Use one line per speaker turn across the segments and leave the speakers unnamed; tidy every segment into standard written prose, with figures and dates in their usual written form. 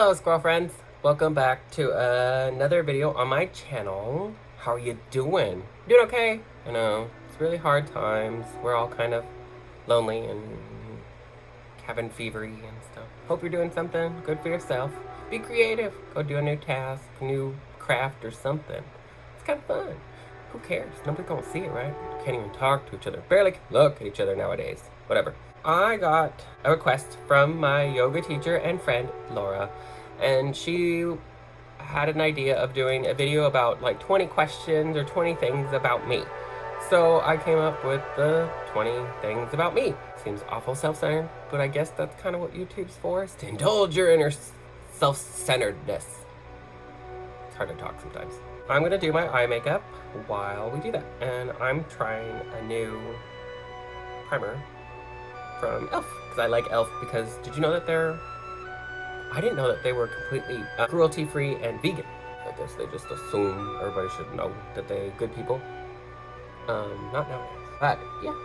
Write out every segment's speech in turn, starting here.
Hello, squirrel friends. Welcome back to another video on my channel. How are you doing? Doing okay? I know, it's really hard times. We're all kind of lonely and cabin fevery and stuff. Hope you're doing something good for yourself. Be creative. Go do a new task, new craft or something. It's kind of fun. Who cares? Nobody's gonna see it, right? Can't even talk to each other. Barely look at each other nowadays. Whatever. I got a request from my yoga teacher and friend, Laura, and she had an idea of doing a video about like 20 questions or 20 things about me. So I came up with the 20 things about me. Seems awful self-centered, but I guess that's kind of what YouTube's for, is to indulge your inner self-centeredness. It's hard to talk sometimes. I'm gonna do my eye makeup while we do that, and I'm trying a new primer from E.l.f. because I like E.l.f. because did you know that I didn't know that they were completely cruelty-free and vegan. I guess they just assume everybody should know that they're good people. Not nowadays. But yeah,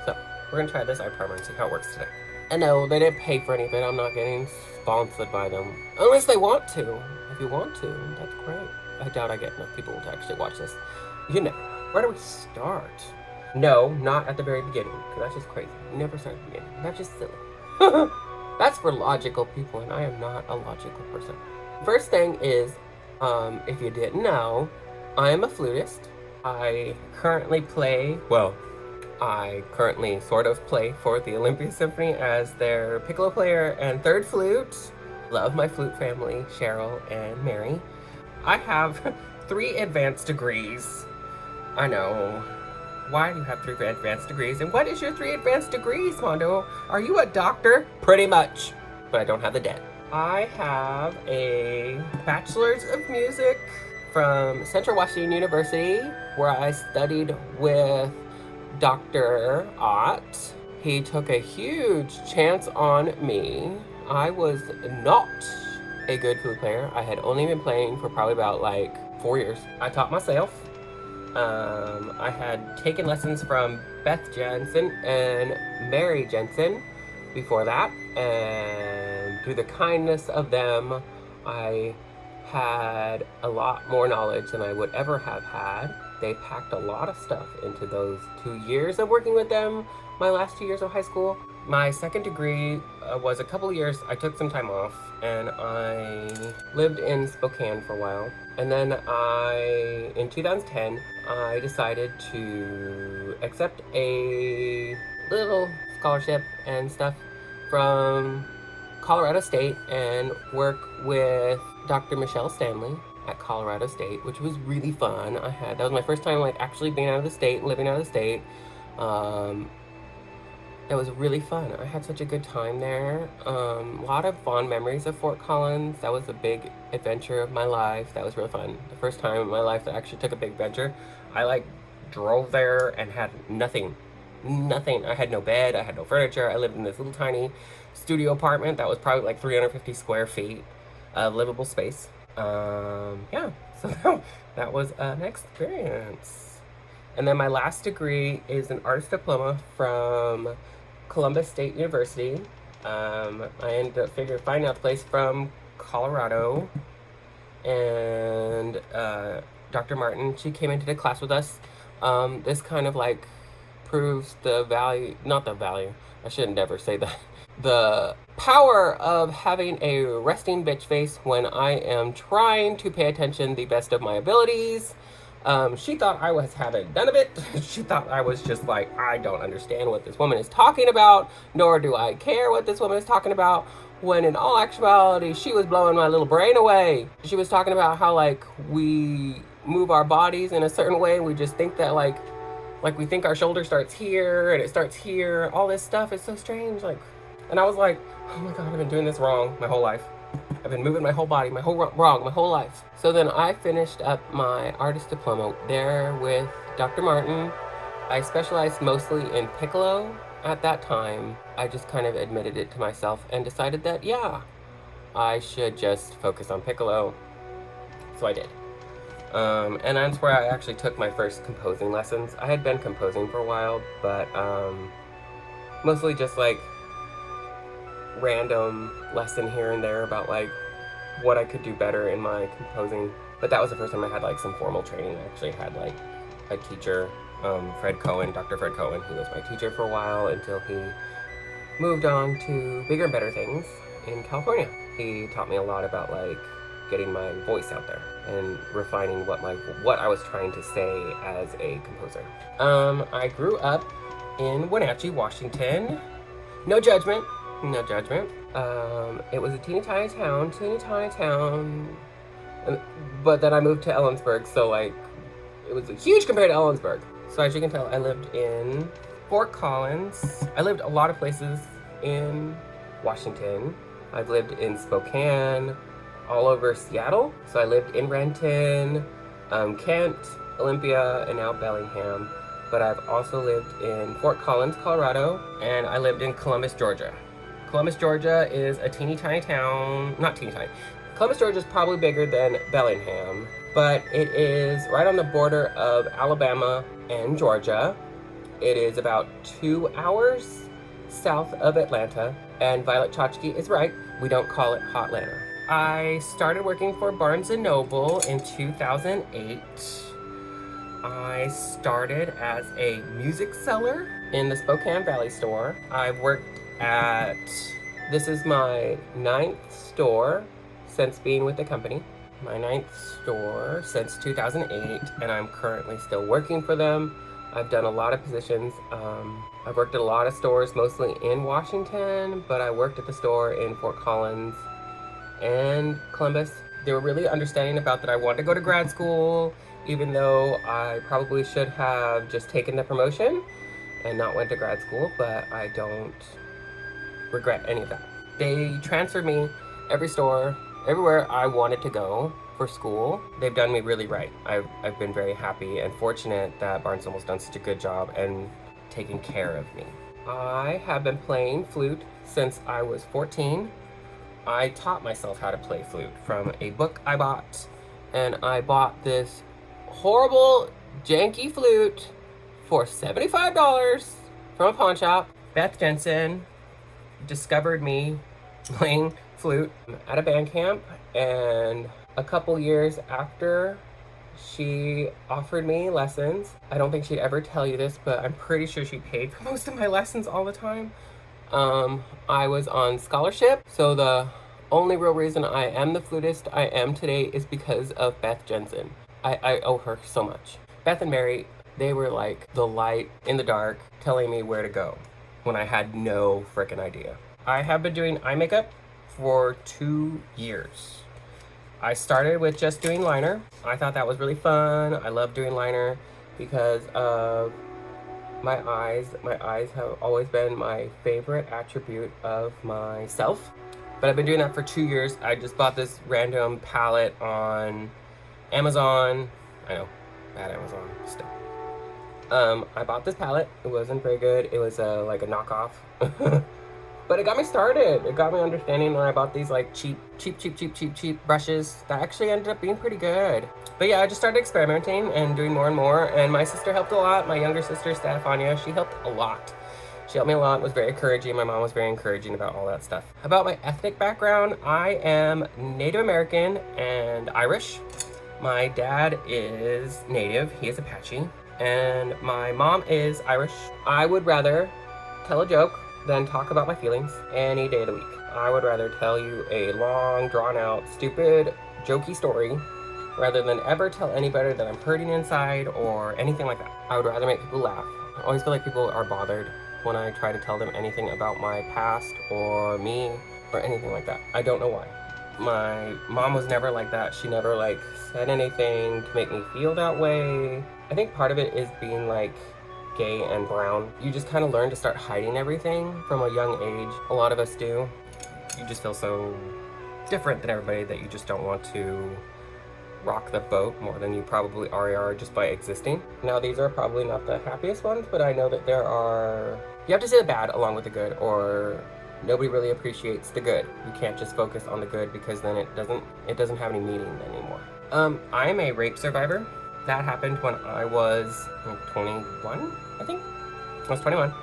so we're gonna try this eye primer and see how it works today. And no, they didn't pay for any of it. I'm not getting sponsored by them. Unless they want to. If you want to, that's great. I doubt I get enough people to actually watch this. You know, where do we start? No, not at the very beginning, because that's just crazy. You never start at the beginning. That's just silly. That's for logical people, and I am not a logical person. First thing is, if you didn't know, I am a flutist. I currently sort of play for the Olympia Symphony as their piccolo player and third flute. Love my flute family, Cheryl and Mary. I have 3 advanced degrees. I know. Why do you have 3 advanced degrees? And what is your 3 advanced degrees, Mando? Are you a doctor? Pretty much. But I don't have the debt. I have a bachelor's of music from Central Washington University, where I studied with Dr. Ott. He took a huge chance on me. I was not a good flute player. I had only been playing for probably about like 4 years. I taught myself. I had taken lessons from Beth Jensen and Mary Jensen before that, and through the kindness of them, I had a lot more knowledge than I would ever have had. They packed a lot of stuff into those 2 years of working with them, my last 2 years of high school. My second degree was a couple years. I took some time off and I lived in Spokane for a while. And then in 2010, I decided to accept a little scholarship and stuff from Colorado State and work with Dr. Michelle Stanley at Colorado State, which was really fun. That was my first time like actually being out of the state, living out of the state. That was really fun. I had such a good time there. A lot of fond memories of Fort Collins. That was a big adventure of my life. That was really fun. The first time in my life that I actually took a big adventure. I like drove there and had nothing. Nothing. I had no bed. I had no furniture. I lived in this little tiny studio apartment that was probably like 350 square feet of livable space. Yeah, so that was an experience. And then my last degree is an artist diploma from Columbus State University. I ended up finding out the place from Colorado, and Dr. Martin, she came into the class with us. This kind of like proves the value, not the value, I should never say that, the power of having a resting bitch face when I am trying to pay attention the best of my abilities. She thought I was having none of it. She thought I was just like, I don't understand what this woman is talking about, nor do I care what this woman is talking about, when in all actuality, she was blowing my little brain away. She was talking about how like we move our bodies in a certain way, and we just think that like we think our shoulder starts here and it starts here. All this stuff is so strange. And I was like, oh my God, I've been doing this wrong my whole life. I've been moving my whole body, my whole life. So then I finished up my artist diploma there with Dr. Martin. I specialized mostly in piccolo at that time. I just kind of admitted it to myself and decided that, yeah, I should just focus on piccolo. So I did. And that's where I actually took my first composing lessons. I had been composing for a while, but mostly just like random lesson here and there about like what I could do better in my composing. But that was the first time I had like some formal training. I actually had like a teacher, Fred Cohen, Dr. Fred Cohen, who was my teacher for a while until he moved on to bigger and better things in California. He taught me a lot about like getting my voice out there and refining what I was trying to say as a composer. I grew up in Wenatchee, Washington. No judgment, no judgment. It was a teeny tiny town, but then I moved to Ellensburg, so like, it was huge compared to Ellensburg. So as you can tell, I lived in Fort Collins. I lived a lot of places in Washington. I've lived in Spokane, all over Seattle. So I lived in Renton, Kent, Olympia, and now Bellingham. But I've also lived in Fort Collins, Colorado, and I lived in Columbus, Georgia. Columbus, Georgia is a teeny tiny town, not teeny tiny. Columbus, Georgia is probably bigger than Bellingham, but it is right on the border of Alabama and Georgia. It is about 2 hours south of Atlanta, and Violet Chachki is right, we don't call it Hotlanta. I started working for Barnes & Noble in 2008. I started as a music seller in the Spokane Valley store. I've worked at, this is my 9th store since being with the company. My 9th store since 2008, and I'm currently still working for them. I've done a lot of positions. I've worked at a lot of stores, mostly in Washington, but I worked at the store in Fort Collins and Columbus. They were really understanding about that I wanted to go to grad school, even though I probably should have just taken the promotion and not went to grad school, but I don't regret any of that. They transferred me everywhere I wanted to go for school. They've done me really right. I've been very happy and fortunate that Barnes & Noble's done such a good job and taken care of me. I have been playing flute since I was 14. I taught myself how to play flute from a book I bought, and I bought this horrible, janky flute for $75 from a pawn shop. Beth Jensen discovered me playing flute at a band camp, and a couple years after, she offered me lessons. I don't think she'd ever tell you this, but I'm pretty sure she paid for most of my lessons all the time. I was on scholarship, so the only real reason I am the flutist I am today is because of Beth Jensen. I owe her so much. Beth and Mary, they were like the light in the dark, telling me where to go when I had no frickin' idea. I have been doing eye makeup for 2 years. I started with just doing liner. I thought that was really fun. I love doing liner because of my eyes. My eyes have always been my favorite attribute of myself. But I've been doing that for 2 years. I just bought this random palette on Amazon. I know, bad Amazon stuff. I bought this palette. It wasn't very good. It was like a knockoff. But it got me started. It got me understanding, and I bought these like cheap brushes that actually ended up being pretty good. But yeah, I just started experimenting and doing more and more, and my sister helped a lot. My younger sister, Stefania, she helped a lot. She helped me a lot, was very encouraging. My mom was very encouraging about all that stuff. About my ethnic background, I am Native American and Irish. My dad is Native, he is Apache, and my mom is Irish. I would rather tell a joke than talk about my feelings any day of the week. I would rather tell you a long, drawn-out, stupid, jokey story rather than ever tell anybody that I'm hurting inside or anything like that. I would rather make people laugh. I always feel like people are bothered when I try to tell them anything about my past or me or anything like that. I don't know why. My mom was never like that. She never like said anything to make me feel that way. I think part of it is being like gay and brown. You just kind of learn to start hiding everything from a young age. A lot of us do. You just feel so different than everybody that you just don't want to rock the boat more than you probably already are just by existing. Now these are probably not the happiest ones, but I know that there are, you have to say the bad along with the good, or nobody really appreciates the good. You can't just focus on the good because then it doesn't have any meaning anymore. I am a rape survivor. That happened when I was 21, I think. I was 21.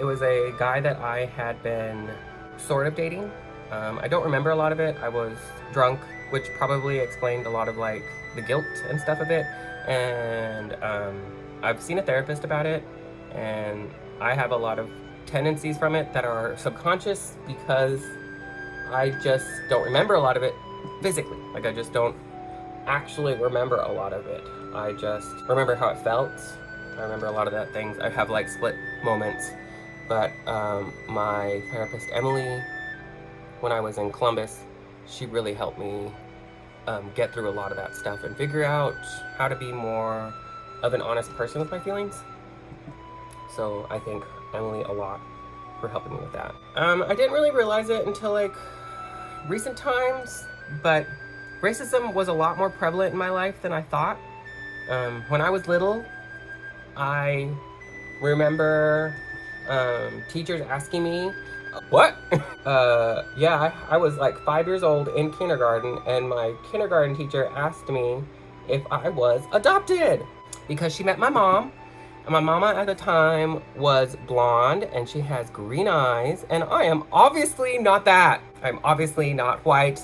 It was a guy that I had been sort of dating. I don't remember a lot of it. I was drunk which probably explained a lot of like the guilt and stuff of it. And I've seen a therapist about it, and I have a lot of tendencies from it that are subconscious because I just don't remember a lot of it physically. Like I just don't actually remember a lot of it. I just remember how it felt. I remember a lot of that things. I have like split moments. But my therapist, Emily, when I was in Columbus, she really helped me get through a lot of that stuff and figure out how to be more of an honest person with my feelings. So I thank Emily a lot for helping me with that. I didn't really realize it until like recent times, but racism was a lot more prevalent in my life than I thought. When I was little, I remember teachers asking me, what? Yeah, I was like 5 years old in kindergarten, and my kindergarten teacher asked me if I was adopted because she met my mom. And my mama at the time was blonde and she has green eyes, and I am obviously not that. I'm obviously not white.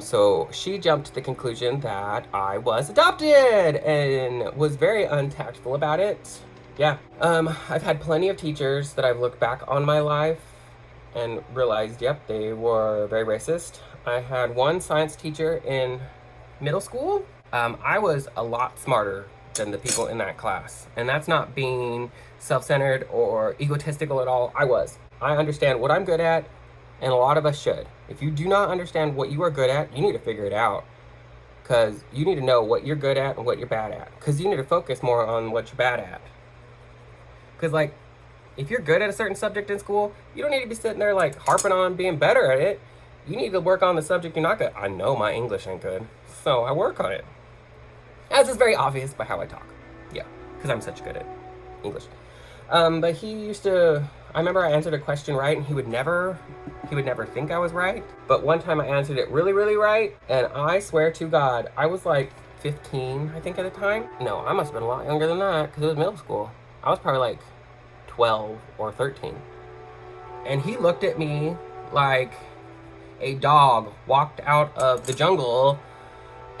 So she jumped to the conclusion that I was adopted and was very untactful about it. Yeah. I've had plenty of teachers that I've looked back on my life and realized, yep, they were very racist. I had one science teacher in middle school. I was a lot smarter than the people in that class. And that's not being self-centered or egotistical at all. I understand what I'm good at, and a lot of us should. If you do not understand what you are good at, you need to figure it out. Because you need to know what you're good at and what you're bad at. Because you need to focus more on what you're bad at. Because, like, if you're good at a certain subject in school, you don't need to be sitting there, like, harping on being better at it. You need to work on the subject you're not good. I know my English ain't good, so I work on it. As is very obvious by how I talk. Yeah, because I'm such good at English. But he used to, I remember I answered a question right, and he would never think I was right. But one time I answered it really, really right, and I swear to God, I was like 15, I think, at the time. No, I must have been a lot younger than that, because it was middle school. I was probably like 12 or 13. And he looked at me like a dog walked out of the jungle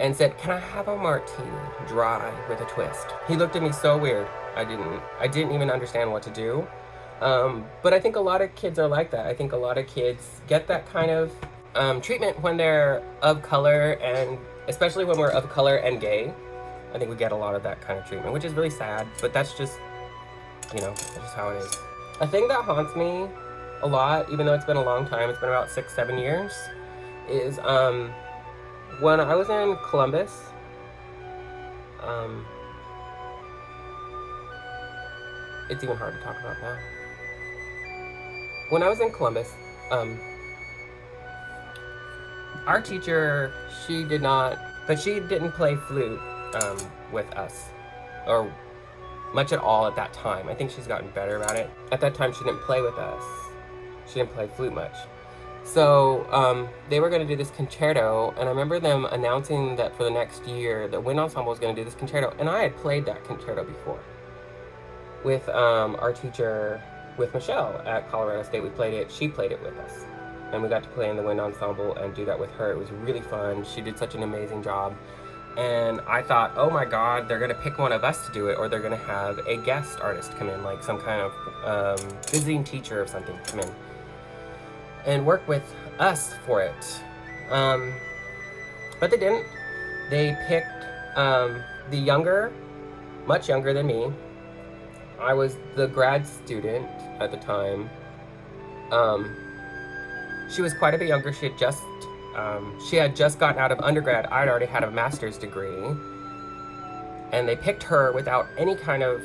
and said, "Can I have a martini, dry with a twist?" He looked at me so weird. I didn't even understand what to do. But I think a lot of kids are like that. I think a lot of kids get that kind of treatment when they're of color, and especially when we're of color and gay. I think we get a lot of that kind of treatment, which is really sad, but that's just, that's just how it is. A thing that haunts me a lot, even though it's been a long time, it's been about 6-7 years, is when I was in Columbus, it's even hard to talk about now. When I was in Columbus, our teacher, she didn't play flute with us, or much at all at that time. I think she's gotten better about it. At that time, she didn't play with us. She didn't play flute much. So they were going to do this concerto, and I remember them announcing that for the next year, the wind ensemble was going to do this concerto, and I had played that concerto before with our teacher, with Michelle at Colorado State. We played it, she played it with us, and we got to play in the wind ensemble and do that with her. It was really fun. She did such an amazing job, and I thought, oh my God, they're going to pick one of us to do it, or they're going to have a guest artist come in, like some kind of visiting teacher or something come in and work with us for it. But they didn't. They picked the younger, much younger than me. I was the grad student at the time. She was quite a bit younger. She had just gotten out of undergrad. I'd already had a master's degree. And they picked her without any kind of,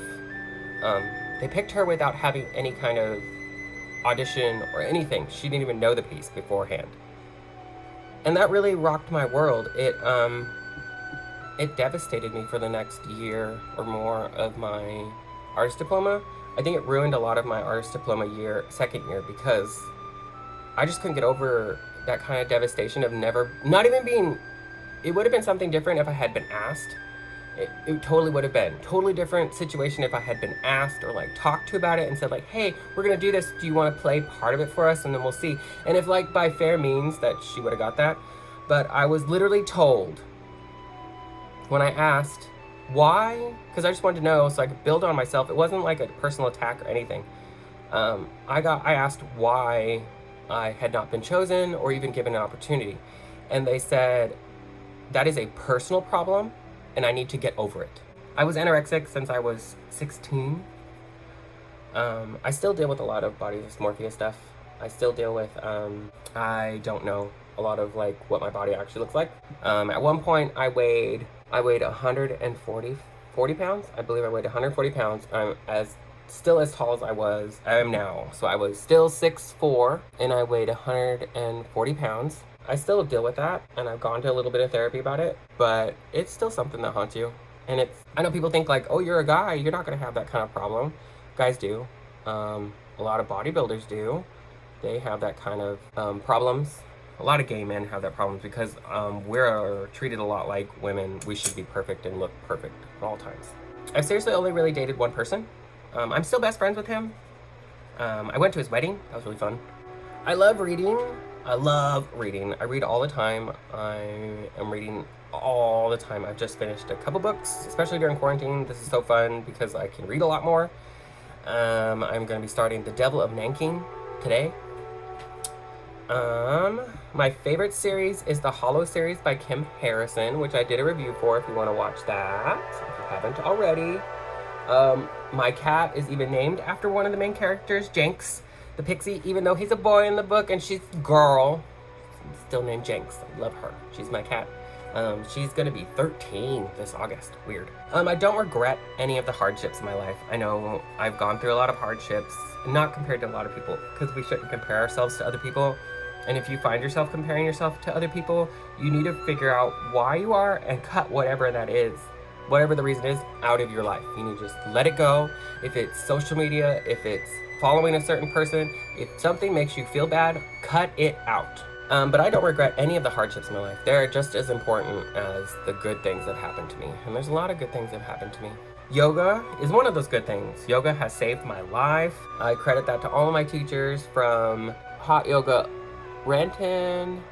without having any kind of audition or anything. She didn't even know the piece beforehand. And that really rocked my world. It devastated me for the next year or more of my artist diploma. I think it ruined a lot of my artist diploma second year, because I just couldn't get over that kind of devastation of not even being, it would have been something different if I had been asked. It totally would have been totally different situation if I had been asked or like talked to about it and said like, hey, we're gonna do this, do you want to play part of it for us, and then we'll see. And if like by fair means that she would have got that, But I was literally told when I asked why, because I just wanted to know so I could build on myself. It wasn't like a personal attack or anything. I asked why I had not been chosen or even given an opportunity. And they said, that is a personal problem and I need to get over it. I was anorexic since I was 16. I still deal with a lot of body dysmorphia stuff. I still deal with, I don't know a lot of like what my body actually looks like. At one point I weighed 140 pounds. I believe I weighed 140 pounds. I'm still as tall as I am now. So I was still 6'4" and I weighed 140 pounds. I still deal with that, and I've gone to a little bit of therapy about it, but it's still something that haunts you. And I know people think like, oh, you're a guy, you're not gonna have that kind of problem. Guys do. A lot of bodybuilders do. They have that kind of problems. A lot of gay men have that problems because we're treated a lot like women. We should be perfect and look perfect at all times. I've seriously only really dated one person. I'm still best friends with him. I went to his wedding. That was really fun. I love reading. I read all the time. I am reading all the time. I've just finished a couple books, especially during quarantine. This is so fun because I can read a lot more. I'm going to be starting The Devil of Nanking today. My favorite series is the Hollow series by Kim Harrison, which I did a review for if you want to watch that, if you haven't already. My cat is even named after one of the main characters, Jenks, the pixie, even though he's a boy in the book and she's a girl. Still named Jenks. I love her. She's my cat. She's gonna be 13 this August. Weird. I don't regret any of the hardships in my life. I know I've gone through a lot of hardships, not compared to a lot of people, because we shouldn't compare ourselves to other people. And if you find yourself comparing yourself to other people, you need to figure out why you are and cut whatever that is, whatever the reason is, out of your life. You need to just let it go. If it's social media, if it's following a certain person, if something makes you feel bad, cut it out. But I don't regret any of the hardships in my life. They're just as important as the good things that happened to me. And there's a lot of good things that have happened to me. Yoga is one of those good things. Yoga has saved my life. I credit that to all of my teachers, from Hot Yoga Renton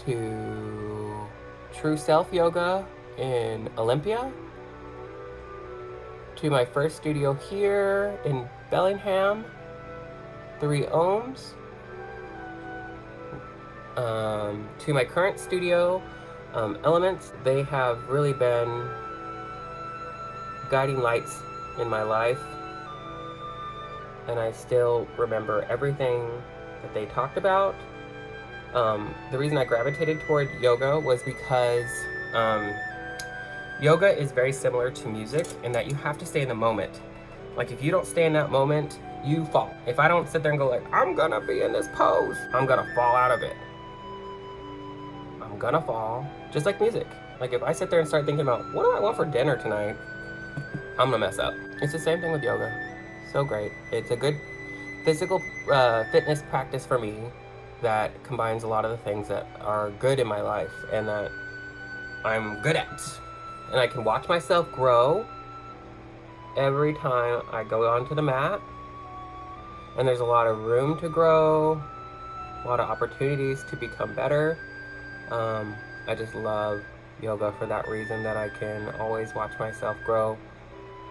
to True Self Yoga in Olympia, to my first studio here in Bellingham, 3 Ohms, to my current studio, Elements. They have really been guiding lights in my life, and I still remember everything that they talked about. The reason I gravitated toward yoga was because yoga is very similar to music in that you have to stay in the moment. Like, if you don't stay in that moment, you fall. If I don't sit there and go like, I'm gonna be in this pose, I'm gonna fall out of it. I'm gonna fall. Just like music. Like, if I sit there and start thinking about, what do I want for dinner tonight? I'm gonna mess up. It's the same thing with yoga. So great. It's a good physical fitness practice for me that combines a lot of the things that are good in my life and that I'm good at. And I can watch myself grow every time I go onto the mat. And there's a lot of room to grow, a lot of opportunities to become better. I just love yoga for that reason, that I can always watch myself grow.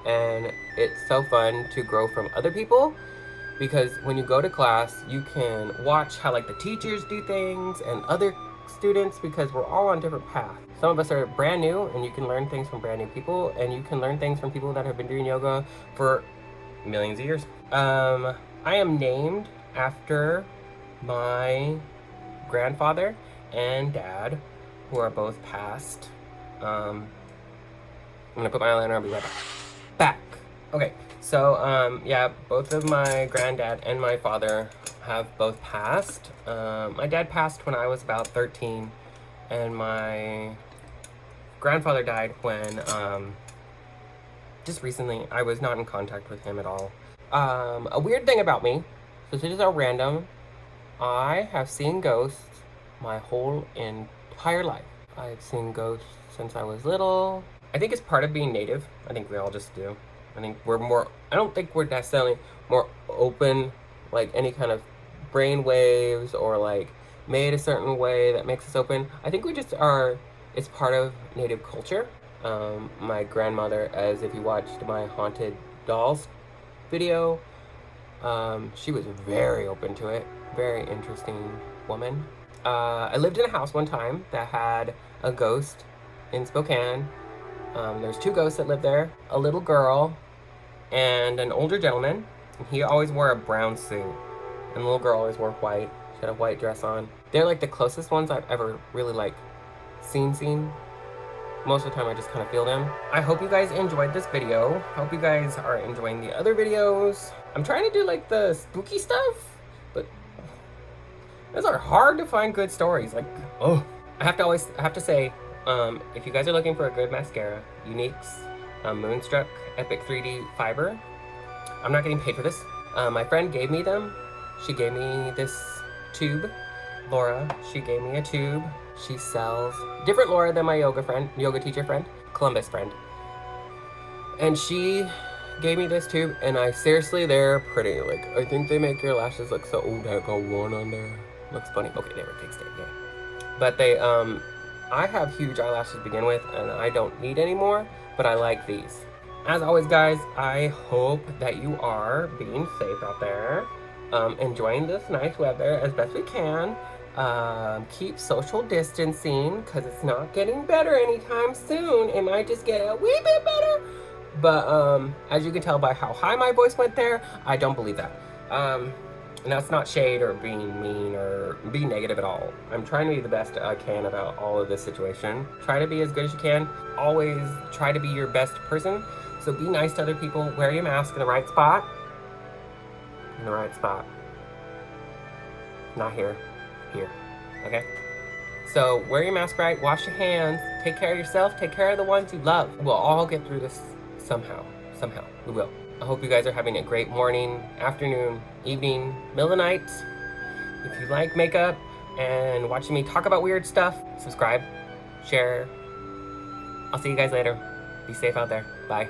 And it's so fun to grow from other people, because when you go to class, you can watch how like the teachers do things and other students, because we're all on different paths. Some of us are brand new, and you can learn things from brand new people, and you can learn things from people that have been doing yoga for millions of years. I am named after my grandfather and dad, who are both passed. I'm gonna put my eyeliner on, I'll be right back. Okay, so yeah, both of my granddad and my father have both passed. My dad passed when I was about 13, and my grandfather died when, just recently. I was not in contact with him at all. A weird thing about me, so this is all random, I have seen ghosts my whole entire life. I've seen ghosts since I was little. I think it's part of being native. I think we all just do. I think we're more, I don't think we're necessarily more open, like any kind of brain waves or like made a certain way that makes us open. I think we just are, it's part of Native culture. My grandmother, as if you watched my haunted dolls video, she was very open to it. Very interesting woman. I lived in a house one time that had a ghost in Spokane. There's 2 ghosts that lived there, a little girl and an older gentleman. He always wore a brown suit, and the little girl always wore white. She had a white dress on. They're like the closest ones I've ever really like seen. Most of the time I just kind of feel them. I hope you guys enjoyed this video. Hope you guys are enjoying the other videos. I'm trying to do like the spooky stuff, but those are hard to find good stories. Like, oh, I have to say, if you guys are looking for a good mascara, Younique's Moonstruck Epic 3D Fiber. I'm not getting paid for this. My friend gave me them. She gave me this tube. Laura, she gave me a tube. She sells different Laura than my yoga teacher friend, Columbus friend. And she gave me this tube, and I seriously, they're pretty. Like, I think they make your lashes look so, oh, that got one on there. Looks funny. Okay, there, it fixed it, yeah. But they, I have huge eyelashes to begin with, and I don't need any more, but I like these. As always, guys, I hope that you are being safe out there, enjoying this nice weather as best we can. Keep social distancing, because it's not getting better anytime soon. It might just get a wee bit better. But as you can tell by how high my voice went there, I don't believe that. And that's not shade or being mean or being negative at all. I'm trying to be the best I can about all of this situation. Try to be as good as you can. Always try to be your best person. So be nice to other people. Wear your mask in the right spot. In the right spot. Not here. Here. Okay? So wear your mask right. Wash your hands. Take care of yourself. Take care of the ones you love. We'll all get through this somehow. Somehow. We will. I hope you guys are having a great morning, afternoon, evening, middle of the night. If you like makeup and watching me talk about weird stuff, subscribe, share. I'll see you guys later. Be safe out there. Bye.